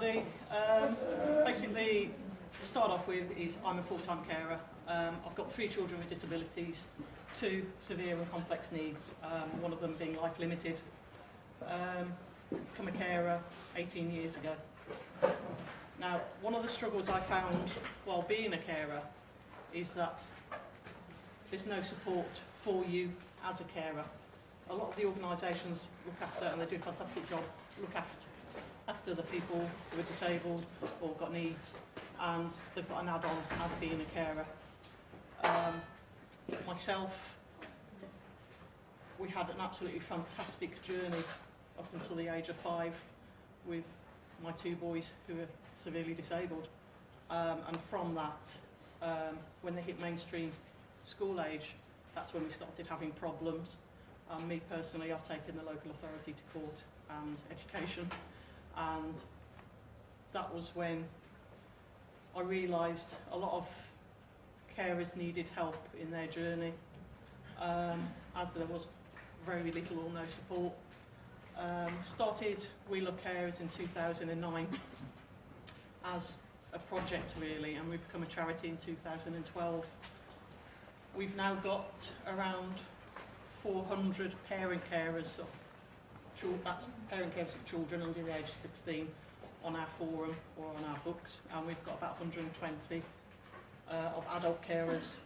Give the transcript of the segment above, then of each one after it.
everybody. Basically, to start off with is I'm a full-time carer. I've got 3 children with disabilities, 2 severe and complex needs, one of them being life limited. Become a carer 18 years ago. Now, one of the struggles I found while being a carer is that there's no support for you as a carer. A lot of the organisations look after, and they do a fantastic job, look after the people who are disabled or got needs, and they've got an add-on as being a carer. Myself, we had an absolutely fantastic journey up until the age of 5 with my 2 boys who are severely disabled. And from that, when they hit mainstream school age, that's when we started having problems. Me personally, I've taken the local authority to court and education, and that was when I realised a lot of carers needed help in their journey, as there was very little or no support. Started We Love Carers in 2009 as a project really, and we've become a charity in 2012. We've now got around 400 parent carers of that's parent carers of children under the age of 16 on our forum or on our books, and we've got about 120 of adult carers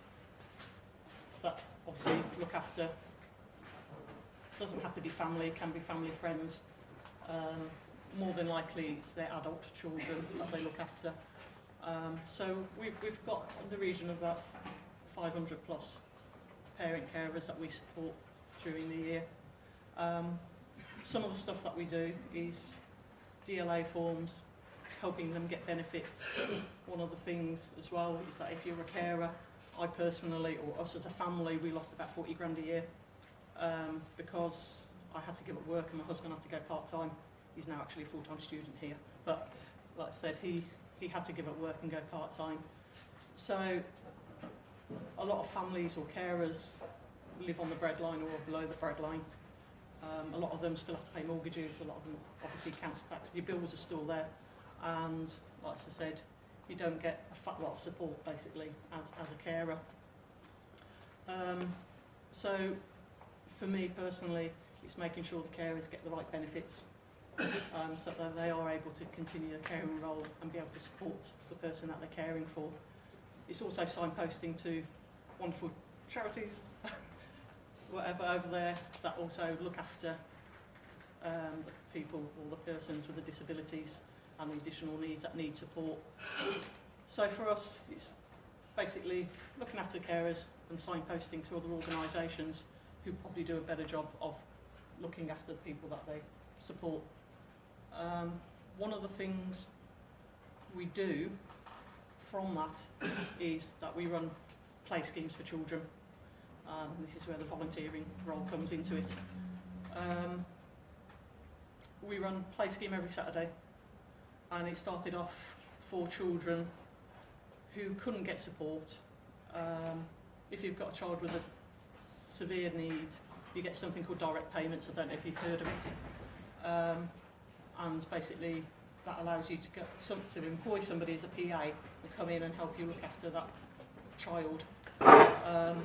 that obviously look after. Doesn't have to be family, can be family friends. More than likely it's their adult children that they look after. So we've got in the region of about 500 plus parent carers that we support during the year. Some of the stuff that we do is DLA forms, helping them get benefits. One of the things as well is that if you're a carer, I personally, or us as a family, we lost about 40 grand a year because I had to give up work and my husband had to go part-time. He's now actually a full-time student here, but like I said, he had to give up work and go part-time. So a lot of families or carers live on the breadline or below the breadline. A lot of them still have to pay mortgages, a lot of them obviously council tax. Your bills are still there, and like I said, you don't get a fat lot of support basically as a carer. So for me personally, it's making sure the carers get the right benefits so that they are able to continue the caring role and be able to support the person that they're caring for. It's also signposting to wonderful charities, whatever over there, that also look after the people or the persons with the disabilities and the additional needs that need support. So for us, it's basically looking after carers and signposting to other organisations who probably do a better job of looking after the people that they support. One of the things we do from that is that we run play schemes for children. This is where the volunteering role comes into it. We run play scheme every Saturday, and it started off for children who couldn't get support. If you've got a child with a severe need, you get something called direct payments. I don't know if you've heard of it. And basically that allows you to employ somebody as a PA and come in and help you look after that child. 9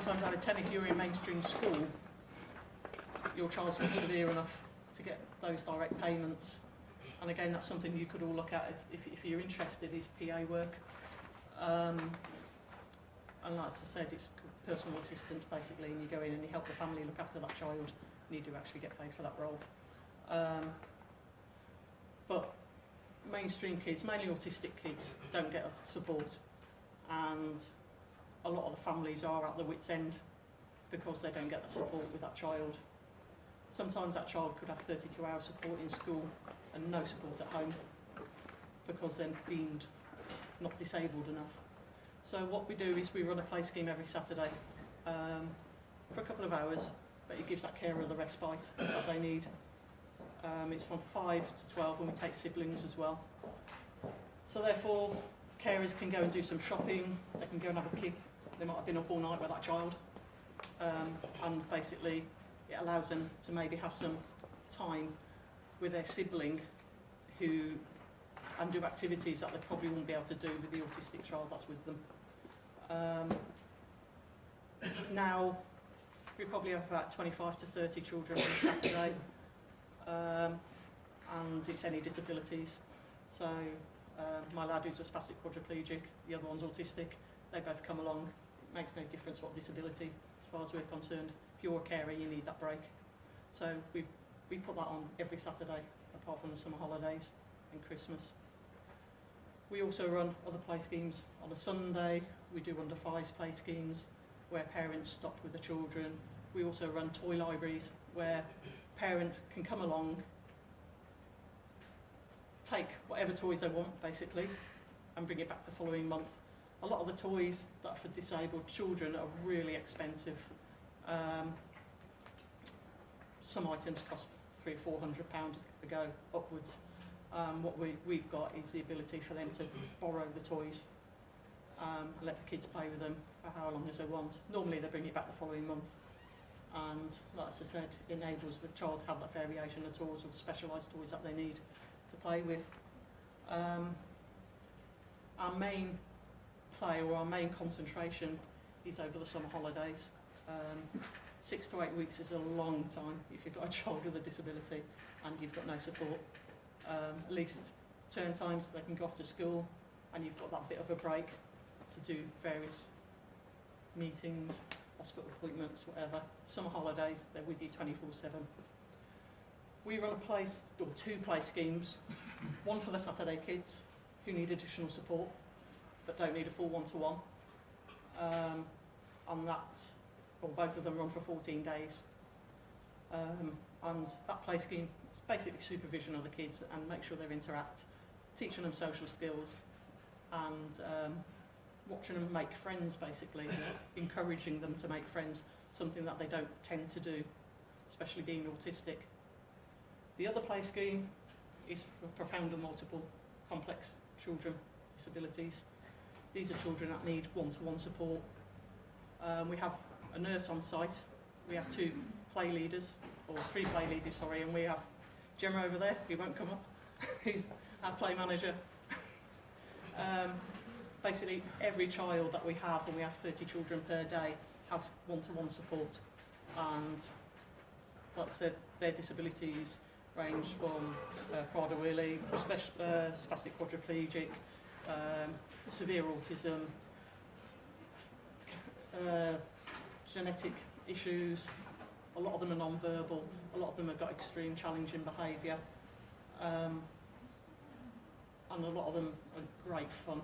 times out of 10, if you're in mainstream school, your child's not severe enough to get those direct payments. And again, that's something you could all look at if you're interested, is PA work. And like I said, it's personal assistant basically, and you go in and you help the family look after that child, and you do actually get paid for that role. But mainstream kids, mainly autistic kids, don't get support, and a lot of the families are at the wit's end because they don't get the support with that child. Sometimes that child could have 32 hours support in school and no support at home because they're deemed not disabled enough. So what we do is we run a play scheme every Saturday for a couple of hours, but it gives that carer the respite that they need. It's from 5 to 12, and we take siblings as well. So therefore, carers can go and do some shopping, they can go and have a kick. They might have been up all night with that child, and basically it allows them to maybe have some time with their sibling and do activities that they probably won't be able to do with the autistic child that's with them. Now, we probably have about 25 to 30 children on Saturday, and it's any disabilities. So my lad who's a spastic quadriplegic, the other one's autistic, they both come along. It makes no difference what disability, as far as we're concerned. If you're a carer, you need that break. So we put that on every Saturday, apart from the summer holidays and Christmas. We also run other play schemes on a Sunday. We do under fives play schemes where parents stop with the children. We also run toy libraries where parents can come along, take whatever toys they want basically, and bring it back the following month. A lot of the toys that are for disabled children are really expensive. Some items cost £300 or £400 to go upwards. What we've got is the ability for them to borrow the toys, let the kids play with them for how long as they want. Normally they bring it back the following month, and like I said, enables the child to have that variation of toys or specialised toys that they need to play with. Our main play, or our main concentration, is over the summer holidays. 6 to 8 weeks is a long time if you've got a child with a disability and you've got no support. At least term times they can go off to school and you've got that bit of a break to do various meetings, hospital appointments, whatever. Summer holidays, they're with you 24/7. We run two play schemes, one for the Saturday kids who need additional support but don't need a full one-to-one, and both of them run for 14 days. And that play scheme is basically supervision of the kids and make sure they interact, teaching them social skills and watching them make friends basically, encouraging them to make friends, something that they don't tend to do, especially being autistic. The other play scheme is for profound and multiple complex children, disabilities. These are children that need one-to-one support. We have a nurse on site, we have 2 play leaders, or 3 play leaders, sorry, and we have Gemma over there, he won't come up, he's our play manager. Basically, every child that we have, and we have 30 children per day, has one-to-one support. And like I said, their disabilities range from Prader-Willi, spastic quadriplegic, severe autism, genetic issues. A lot of them are non-verbal, a lot of them have got extreme challenging behaviour, and a lot of them are great fun.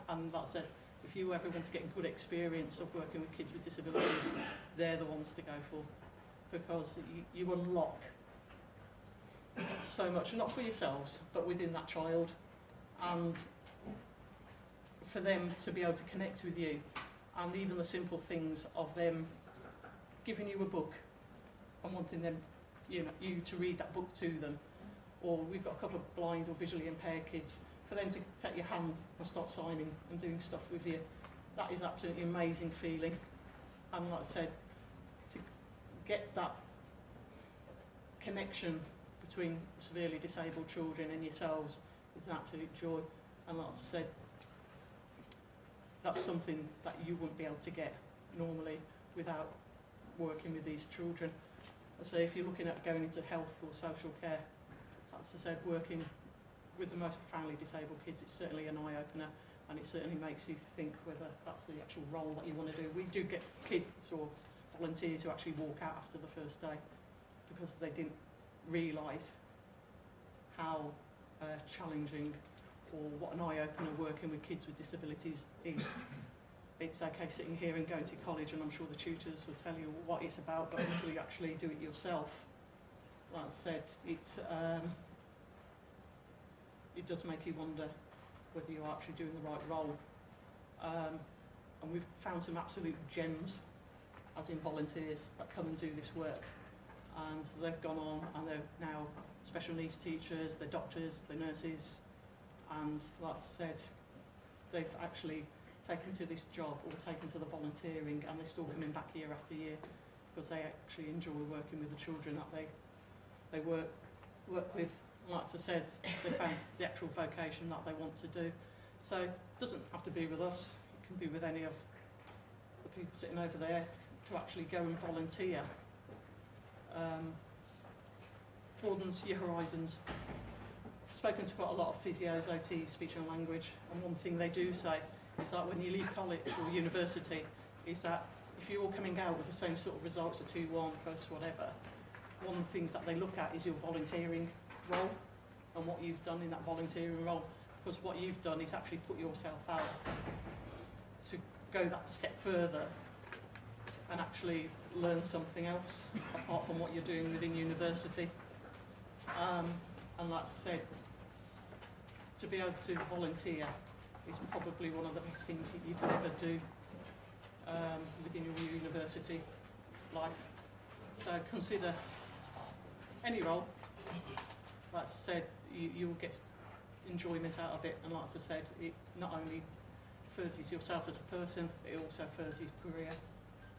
And that's it. If you ever want to get a good experience of working with kids with disabilities, they're the ones to go for, because you unlock so much, not for yourselves, but within that child, and for them to be able to connect with you, and even the simple things of them giving you a book and wanting them, you to read that book to them, or we've got a couple of blind or visually impaired kids, for them to take your hands and start signing and doing stuff with you. That is absolutely amazing feeling. And like I said, to get that connection between severely disabled children and yourselves is an absolute joy. And like I said, that's something that you wouldn't be able to get normally without working with these children. I say, if you're looking at going into health or social care, as I said, working with the most profoundly disabled kids, it's certainly an eye-opener, and it certainly makes you think whether that's the actual role that you want to do. We do get kids or volunteers who actually walk out after the first day because they didn't realise how challenging or what an eye-opener working with kids with disabilities is. It's okay sitting here and going to college, and I'm sure the tutors will tell you what it's about, but until you actually do it yourself, like I said, it does make you wonder whether you're actually doing the right role. And we've found some absolute gems, as in volunteers, that come and do this work. And they've gone on and they're now special needs teachers, they're doctors, they're nurses, and like I said, they've actually taken to this job or taken to the volunteering, and they're still coming back year after year because they actually enjoy working with the children that they work with like I said, they found the actual vocation that they want to do. So it doesn't have to be with us, it can be with any of the people sitting over there, to actually go and volunteer. Broadens your horizons. I've spoken to quite a lot of physios, OT, speech and language, and one thing they do say is that when you leave college or university, is that if you're all coming out with the same sort of results, a 2-1, first whatever, one of the things that they look at is your volunteering role and what you've done in that volunteering role, because what you've done is actually put yourself out to go that step further and actually learn something else apart from what you're doing within university. And like I said, to be able to volunteer is probably one of the best things that you could ever do within your university life. So consider any role. Like I said, you'll get enjoyment out of it, and like I said, it not only furthers yourself as a person, but it also furthers your career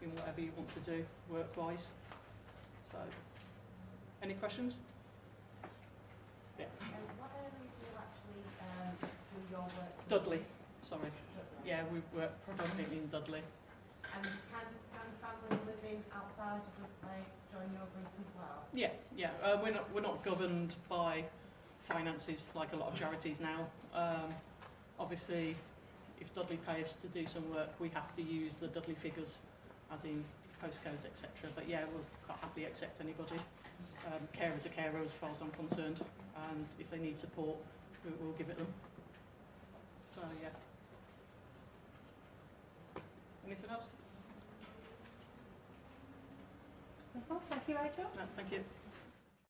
in whatever you want to do work-wise. So, any questions? Yeah. What area do you actually do your work in? Dudley, sorry. Dudley. Yeah, we work predominantly in Dudley. And can families living outside of Dudley join your group as well? Yeah, yeah. We're not governed by finances like a lot of charities now. Obviously, if Dudley pay us to do some work, we have to use the Dudley figures, as in postcodes, etc. But yeah, we'll quite happily accept anybody. Carers are carer as far as I'm concerned, and if they need support, we'll give it them. So yeah. Anything else? Wonderful. Thank you, Rachel. No, thank you.